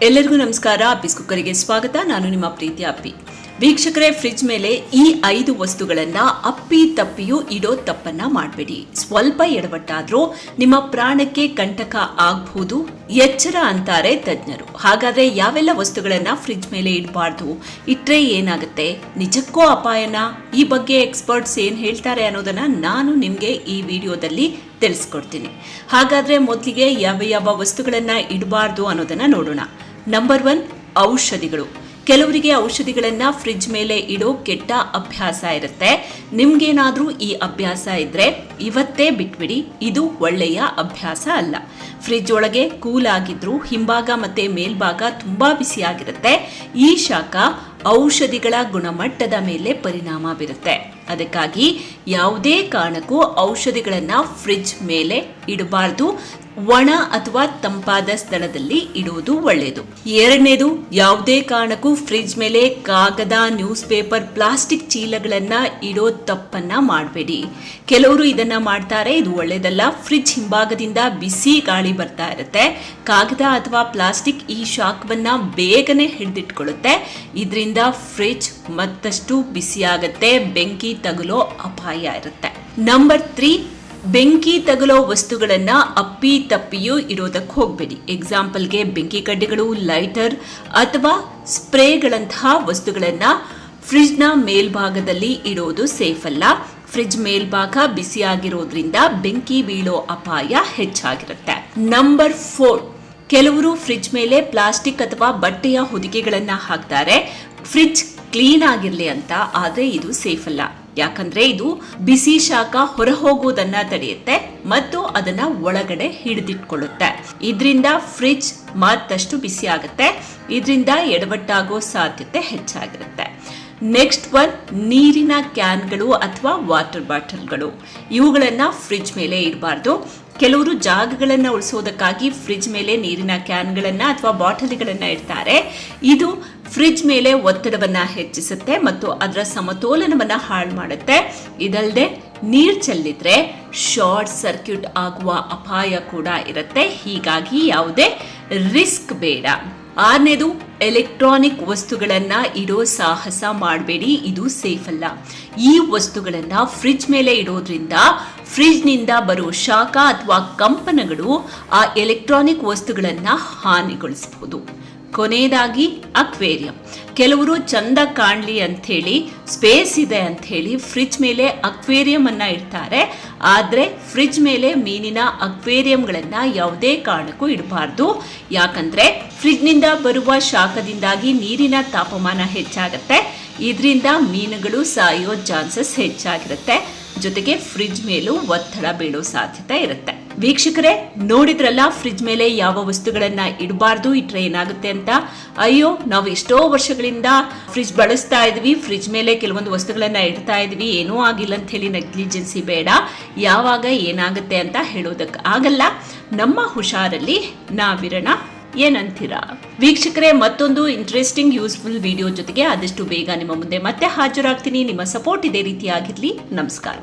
ಎಲ್ಲರಿಗೂ ನಮಸ್ಕಾರ. ಅಪ್ಪಿಸ್ ಕುಕ್ಕರಿಗೆ ಸ್ವಾಗತ. ನಾನು ನಿಮ್ಮ ಪ್ರೀತಿ ಅಪ್ಪಿ. ವೀಕ್ಷಕರೇ, ಫ್ರಿಡ್ಜ್ ಮೇಲೆ ಈ 5 ವಸ್ತುಗಳನ್ನ ಅಪ್ಪಿ ತಪ್ಪಿಯೂ ಇಡೋ ತಪ್ಪನ್ನ ಮಾಡಬೇಡಿ. ಸ್ವಲ್ಪ ಎಡವಟ್ಟಾದ್ರೂ ನಿಮ್ಮ ಪ್ರಾಣಕ್ಕೆ ಕಂಟಕ ಆಗಬಹುದು. ಎಚ್ಚರ ಅಂತಾರೆ ತಜ್ಞರು. ಹಾಗಾದ್ರೆ ಯಾವೆಲ್ಲ ವಸ್ತುಗಳನ್ನ ಫ್ರಿಡ್ಜ್ ಮೇಲೆ ಇಡಬಾರ್ದು, ಇಟ್ರೆ ಏನಾಗುತ್ತೆ, ನಿಜಕ್ಕೂ ಅಪಾಯನ? ಈ ಬಗ್ಗೆ ಎಕ್ಸ್ಪರ್ಟ್ಸ್ ಏನ್ ಹೇಳ್ತಾರೆ ಅನ್ನೋದನ್ನ ನಾನು ನಿಮ್ಗೆ ಈ ವಿಡಿಯೋದಲ್ಲಿ ತಿಳಿಸ್ಕೊಡ್ತೀನಿ. ಹಾಗಾದ್ರೆ ಮೊದಲಿಗೆ ಯಾವ ವಸ್ತುಗಳನ್ನ ಇಡಬಾರ್ದು ಅನ್ನೋದನ್ನ ನೋಡೋಣ. ನಂಬರ್ 1, ಔಷಧಿಗಳು. ಕೆಲವರಿಗೆ ಔಷಧಿಗಳನ್ನ ಫ್ರಿಡ್ಜ್ ಮೇಲೆ ಇಡೋ ಕೆಟ್ಟ ಅಭ್ಯಾಸ ಇರುತ್ತೆ. ನಿಮ್ಗೇನಾದ್ರೂ ಈ ಅಭ್ಯಾಸ ಇದ್ರೆ ಇವತ್ತೇ ಬಿಟ್ಬಿಡಿ. ಇದು ಒಳ್ಳೆಯ ಅಭ್ಯಾಸ ಅಲ್ಲ. ಫ್ರಿಡ್ಜ್ ಒಳಗೆ ಕೂಲ್ ಆಗಿದ್ರು ಹಿಂಭಾಗ ಮತ್ತೆ ಮೇಲ್ಭಾಗ ತುಂಬಾ ಬಿಸಿಯಾಗಿರುತ್ತೆ. ಈ ಶಾಖ ಔಷಧಿಗಳ ಗುಣಮಟ್ಟದ ಮೇಲೆ ಪರಿಣಾಮ ಬೀರುತ್ತೆ. ಅದಕ್ಕಾಗಿ ಯಾವುದೇ ಕಾರಣಕ್ಕೂ ಔಷಧಿಗಳನ್ನ ಫ್ರಿಡ್ಜ್ ಮೇಲೆ ಇಡಬಾರ್ದು. ಒಣ ಅಥವಾ ತಂಪಾದ ಸ್ಥಳದಲ್ಲಿ ಇಡುವುದು ಒಳ್ಳೆಯದು. ಎರಡನೇದು, ಯಾವುದೇ ಕಾರಣಕ್ಕೂ ಫ್ರಿಡ್ಜ್ ಮೇಲೆ ಕಾಗದ, ನ್ಯೂಸ್ ಪೇಪರ್, ಪ್ಲಾಸ್ಟಿಕ್ ಚೀಲಗಳನ್ನ ಇಡೋ ತಪ್ಪನ್ನ ಮಾಡಬೇಡಿ. ಕೆಲವರು ಇದನ್ನ ಮಾಡ್ತಾರೆ, ಇದು ಒಳ್ಳೆಯದಲ್ಲ. ಫ್ರಿಡ್ಜ್ ಹಿಂಭಾಗದಿಂದ ಬಿಸಿ ಗಾಳಿ ಬರ್ತಾ ಇರುತ್ತೆ. ಕಾಗದ ಅಥವಾ ಪ್ಲಾಸ್ಟಿಕ್ ಈ ಶಾಖವನ್ನ ಬೇಗನೆ ಹಿಡಿದಿಟ್ಕೊಳ್ಳುತ್ತೆ. ಇದರಿಂದ ಫ್ರಿಡ್ಜ್ ಮತ್ತಷ್ಟು ಬಿಸಿಯಾಗತ್ತೆ, ಬೆಂಕಿ ತಗುಲೋ ಅಪಾಯ ಇರುತ್ತೆ. ನಂಬರ್ 3, ಬೆಂಕಿ ತಗುಲೋ ವಸ್ತುಗಳನ್ನ ಅಪ್ಪಿ ತಪ್ಪಿಯೂ ಇಡೋದಕ್ಕೆ ಹೋಗಬೇಡಿ. ಎಕ್ಸಾಂಪಲ್ಗೆ ಬೆಂಕಿ ಕಡ್ಡಿಗಳು, ಲೈಟರ್ ಅಥವಾ ಸ್ಪ್ರೇಗಳಂತಹ ವಸ್ತುಗಳನ್ನ ಫ್ರಿಡ್ಜ್ನ ಮೇಲ್ಭಾಗದಲ್ಲಿ ಇಡೋದು ಸೇಫ್ ಅಲ್ಲ. ಫ್ರಿಡ್ಜ್ ಮೇಲ್ಭಾಗ ಬಿಸಿಯಾಗಿರೋದ್ರಿಂದ ಬೆಂಕಿ ಬೀಳೋ ಅಪಾಯ ಹೆಚ್ಚಾಗಿರುತ್ತೆ. ನಂಬರ್ 4, ಕೆಲವರು ಫ್ರಿಡ್ಜ್ ಮೇಲೆ ಪ್ಲಾಸ್ಟಿಕ್ ಅಥವಾ ಬಟ್ಟೆಯ ಹೊದಿಕೆಗಳನ್ನ ಹಾಕ್ತಾರೆ ಫ್ರಿಡ್ಜ್ ಕ್ಲೀನ್ ಆಗಿರ್ಲಿ ಅಂತ. ಆದ್ರೆ ಇದು ಸೇಫ್ ಅಲ್ಲ. ಯಾಕಂದ್ರೆ ಇದು ಬಿಸಿ ಶಾಖ ಹೊರಹೋಗುವುದನ್ನ ತಡೆಯುತ್ತೆ ಮತ್ತು ಅದನ್ನ ಒಳಗಡೆ ಹಿಡಿದಿಟ್ಕೊಳ್ಳುತ್ತೆ. ಇದರಿಂದ ಫ್ರಿಡ್ಜ್ ಮತ್ತಷ್ಟು ಬಿಸಿ ಆಗುತ್ತೆ. ಇದರಿಂದ ಎಡವಟ್ಟಾಗೋ ಸಾಧ್ಯತೆ ಹೆಚ್ಚಾಗಿರುತ್ತೆ. ನೆಕ್ಸ್ಟ್ 1, ನೀರಿನ ಕ್ಯಾನ್ಗಳು ಅಥವಾ ವಾಟರ್ ಬಾಟಲ್ಗಳು. ಇವುಗಳನ್ನ ಫ್ರಿಡ್ಜ್ ಮೇಲೆ ಇಡಬಾರ್ದು. ಕೆಲವರು ಜಾಗಗಳನ್ನ ಉಳಿಸೋದಕ್ಕಾಗಿ ಫ್ರಿಡ್ಜ್ ಮೇಲೆ ನೀರಿನ ಕ್ಯಾನ್ಗಳನ್ನ ಅಥವಾ ಬಾಟಲಿಗಳನ್ನ ಇಡ್ತಾರೆ. ಇದು ಫ್ರಿಡ್ಜ್ ಮೇಲೆ ಒತ್ತಡವನ್ನ ಹೆಚ್ಚಿಸುತ್ತೆ ಮತ್ತು ಅದರ ಸಮತೋಲನವನ್ನ ಹಾಳು ಮಾಡುತ್ತೆ. ಇದಲ್ಲದೆ ನೀರು ಚೆಲ್ಲಿದ್ರೆ ಶಾರ್ಟ್ ಸರ್ಕ್ಯೂಟ್ ಆಗುವ ಅಪಾಯ ಕೂಡ ಇರುತ್ತೆ. ಹೀಗಾಗಿ ಯಾವುದೇ ರಿಸ್ಕ್ ಬೇಡ. 6ನೇದು, ಎಲೆಕ್ಟ್ರಾನಿಕ್ ವಸ್ತುಗಳನ್ನ ಇಡೋ ಸಾಹಸ ಮಾಡಬೇಡಿ. ಇದು ಸೇಫ್ ಅಲ್ಲ. ಈ ವಸ್ತುಗಳನ್ನ ಫ್ರಿಡ್ಜ್ ಮೇಲೆ ಇಡೋದ್ರಿಂದ ಫ್ರಿಡ್ಜ್ನಿಂದ ಬರೋ ಶಾಖ ಅಥವಾ ಕಂಪನಗಳು ಆ ಎಲೆಕ್ಟ್ರಾನಿಕ್ ವಸ್ತುಗಳನ್ನ ಹಾನಿಗೊಳಿಸಬಹುದು. ಕೊನೆಯದಾಗಿ, ಅಕ್ವೇರಿಯಂ. ಕೆಲವರು ಚಂದ ಕಾಣ್ಲಿ ಅಂಥೇಳಿ, ಸ್ಪೇಸ್ ಇದೆ ಅಂಥೇಳಿ ಫ್ರಿಡ್ಜ್ ಮೇಲೆ ಅಕ್ವೇರಿಯಂ ಅನ್ನ ಇಡ್ತಾರೆ. ಆದ್ರೆ ಫ್ರಿಡ್ಜ್ ಮೇಲೆ ಮೀನಿನ ಅಕ್ವೇರಿಯಂಗಳನ್ನ ಯಾವುದೇ ಕಾರಣಕ್ಕೂ ಇಡಬಾರ್ದು. ಯಾಕಂದ್ರೆ ಫ್ರಿಡ್ಜ್ನಿಂದ ಬರುವ ಶಾಖದಿಂದಾಗಿ ನೀರಿನ ತಾಪಮಾನ ಹೆಚ್ಚಾಗುತ್ತೆ. ಇದರಿಂದ ಮೀನುಗಳು ಸಾಯೋ ಚಾನ್ಸಸ್ ಹೆಚ್ಚಾಗಿರುತ್ತೆ. ಜೊತೆಗೆ ಫ್ರಿಡ್ಜ್ ಮೇಲೂ ಒತ್ತಡ ಬೀಳೋ ಸಾಧ್ಯತೆ ಇರುತ್ತೆ. ವೀಕ್ಷಕರೇ, ನೋಡಿದ್ರಲ್ಲ ಫ್ರಿಡ್ಜ್ ಮೇಲೆ ಯಾವ ವಸ್ತುಗಳನ್ನ ಇಡಬಾರ್ದು, ಇಟ್ರೆ ಏನಾಗುತ್ತೆ ಅಂತ. ಅಯ್ಯೋ, ನಾವು ಎಷ್ಟೋ ವರ್ಷಗಳಿಂದ ಫ್ರಿಡ್ಜ್ ಬಳಸ್ತಾ ಇದ್ವಿ, ಫ್ರಿಡ್ಜ್ ಮೇಲೆ ಕೆಲವೊಂದು ವಸ್ತುಗಳನ್ನ ಇಡ್ತಾ ಇದ್ವಿ, ಏನೂ ಆಗಿಲ್ಲ ಅಂತ ಹೇಳಿ ನೆಗ್ಲಿಜೆನ್ಸಿ ಬೇಡ. ಯಾವಾಗ ಏನಾಗುತ್ತೆ ಅಂತ ಹೇಳೋದಕ್ಕೆ ಆಗಲ್ಲ. ನಮ್ಮ ಹುಷಾರಲ್ಲಿ ನಾವಿರೋಣ. ಏನಂತೀರಾ ವೀಕ್ಷಕರೇ? ಮತ್ತೊಂದು ಇಂಟ್ರೆಸ್ಟಿಂಗ್ ಯೂಸ್ಫುಲ್ ವಿಡಿಯೋ ಜೊತೆಗೆ ಆದಷ್ಟು ಬೇಗ ನಿಮ್ಮ ಮುಂದೆ ಮತ್ತೆ ಹಾಜರಾಗ್ತೀನಿ. ನಿಮ್ಮ ಸಪೋರ್ಟ್ ಇದೇ ರೀತಿಯಾಗಿರ್ಲಿ. ನಮಸ್ಕಾರ.